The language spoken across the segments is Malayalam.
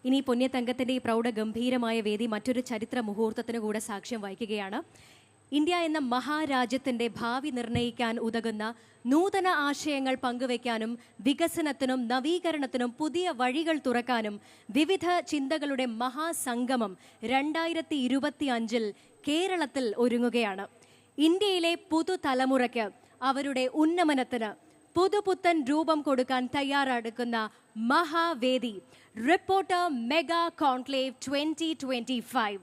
ഇനി പൊന്നിയത്തങ്കത്തിന്റെ ഈ പ്രൗഢഗംഭീരമായ വേദി മറ്റൊരു ചരിത്ര മുഹൂർത്തത്തിന് കൂടെ സാക്ഷ്യം വഹിക്കുകയാണ്. ഇന്ത്യ എന്ന മഹാരാജ്യത്തിന്റെ ഭാവി നിർണ്ണയിക്കാൻ ഉതകുന്ന നൂതന ആശയങ്ങൾ പങ്കുവയ്ക്കാനും വികസനത്തിനും നവീകരണത്തിനും പുതിയ വഴികൾ തുറക്കാനും വിവിധ ചിന്തകളുടെ മഹാസംഗമം 2025 കേരളത്തിൽ ഒരുങ്ങുകയാണ്. ഇന്ത്യയിലെ പുതുതലമുറയ്ക്ക് അവരുടെ ഉന്നമനത്തിന് പുതുപുത്തൻ രൂപം കൊടുക്കാൻ തയ്യാറെടുക്കുന്ന മഹാവേദി reporter mega conclave 2025.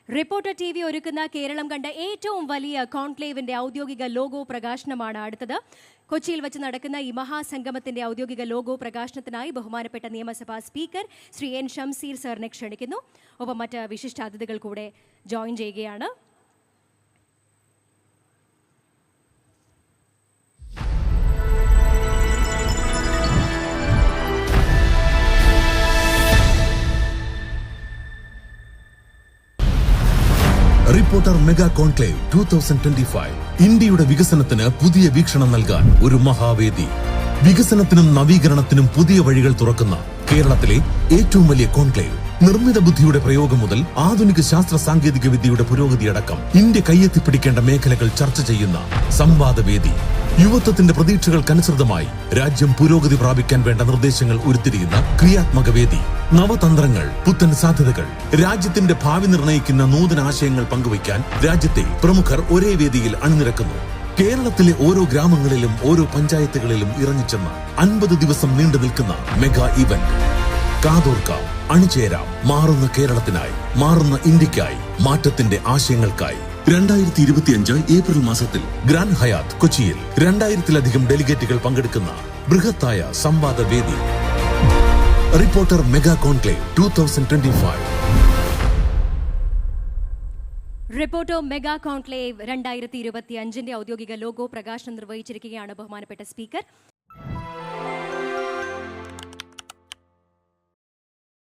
Reporter TV ഒരുക്കുന്ന കേരളം കണ്ട ഏറ്റവും വലിയ കോൺക്ലേവിന്റെ ഔദ്യോഗിക ലോഗോ പ്രകാശനമാണ് അടുത്തത്. കൊച്ചിയിൽ വെച്ച് നടക്കുന്ന ഈ മഹാസംഗമത്തിന്റെ ഔദ്യോഗിക ലോഗോ പ്രകാശനത്തിനായി ബഹുമാനപ്പെട്ട നിയമസഭാ സ്പീക്കർ ശ്രീ N. ഷംസീർ സാറിനെ ക്ഷണിക്കുന്നു. ഒപ്പം മറ്റ് വിശിഷ്ടാതിഥികൾ കൂടെ ജോയിൻ ചെയ്യുകയാണ്. റിപ്പോർട്ടർ മെഗാ കോൺക്ലേവ് 2025 ഇന്ത്യയുടെ വികസനത്തിന് പുതിയ വീക്ഷണം നൽകാൻ ഒരു മഹാവേദി. വികസനത്തിനും നവീകരണത്തിനും പുതിയ വഴികൾ തുറക്കുന്ന കേരളത്തിലെ ഏറ്റവും വലിയ കോൺക്ലേവ്. നിർമ്മിത ബുദ്ധിയുടെ പ്രയോഗം മുതൽ ആധുനിക ശാസ്ത്ര സാങ്കേതിക വിദ്യയുടെ പുരോഗതിയടക്കം ഇന്ത്യ കയ്യെത്തിപ്പിടിക്കേണ്ട മേഖലകൾ ചർച്ച ചെയ്യുന്ന സംവാദവേദി. യുവത്വത്തിന്റെ പ്രതീക്ഷകൾക്കനുസൃതമായി രാജ്യം പുരോഗതി പ്രാപിക്കാൻ വേണ്ട നിർദ്ദേശങ്ങൾ ഉരുത്തിരിയുന്ന ക്രിയാത്മക വേദി. നവതന്ത്രങ്ങൾ, പുത്തൻ സാധ്യതകൾ, രാജ്യത്തിന്റെ ഭാവി നിർണ്ണയിക്കുന്ന നൂതന ആശയങ്ങൾ പങ്കുവയ്ക്കാൻ രാജ്യത്തെ പ്രമുഖർ ഒരേ വേദിയിൽ അണിനിരക്കുന്നു. കേരളത്തിലെ ഓരോ ഗ്രാമങ്ങളിലും ഓരോ പഞ്ചായത്തുകളിലും ഇറങ്ങിച്ചെന്ന് 50 ദിവസം നീണ്ടു നിൽക്കുന്ന മെഗാ ഇവന്റ്. കാതോർക്കാം, അണിചേരാം, മാറുന്ന കേരളത്തിനായി, മാറുന്ന ഇന്ത്യക്കായി, മാറ്റത്തിന്റെ ആശയങ്ങൾക്കായി. 2025 ഏപ്രിൽ മാസത്തിൽ ഗ്രാൻഡ് ഹയാത്ത് കൊച്ചിയിൽ 2000-ലധികം ഡെലിഗേറ്റുകൾ പങ്കെടുക്കുന്ന ബൃഹത്തായ സംവാദ വേദി. Reporter mega conclave 2025. Reporter mega conclave 2025 ഔദ്യോഗിക ലോഗോ പ്രകാശനം നിർവഹിച്ചിരിക്കുകയാണ് ബഹുമാനപ്പെട്ട സ്പീക്കർ.